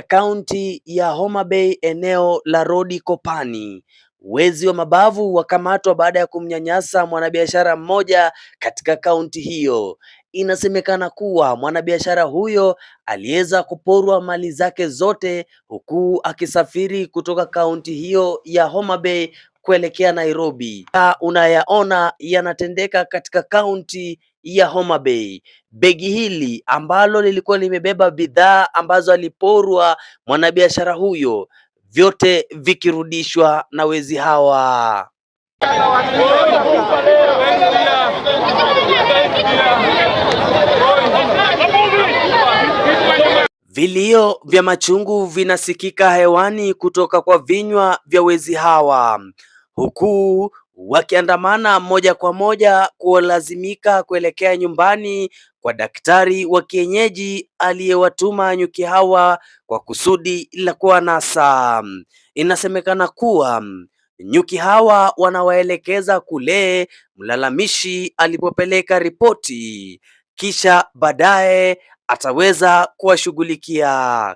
Kaunti ya Homa Bay, eneo la Rodi Kopani, wezi wa mabavu wakamatwa baada ya kumnyanyasa mwanabiashara mmoja katika kaunti hiyo. Inasemekana kuwa mwanabiashara huyo aliweza kuporwa mali zake zote huku akisafiri kutoka kaunti hiyo ya Homa Bay kuelekea Nairobi. Unayaona yanatendeka katika kaunti ya Homa Bay. Begi hili ambalo lilikuwa limebeba bidhaa ambazo aliporwa mwanabiashara huyo, vyote vikirudishwa na wezi hawa. Vilio vya machungu vinasikika hewani kutoka kwa vinywa vya wezi hawa, huku wakiandamana moja kwa moja kulazimika kuelekea nyumbani kwa daktari wa kienyeji aliyewatuma nyuki hawa kwa kusudi la kuwanasa. Inasemekana kuwa nyuki hawa wanawaelekeza kule mlalamishi alipopeleka ripoti, kisha baadaye ataweza kuwashughulikia.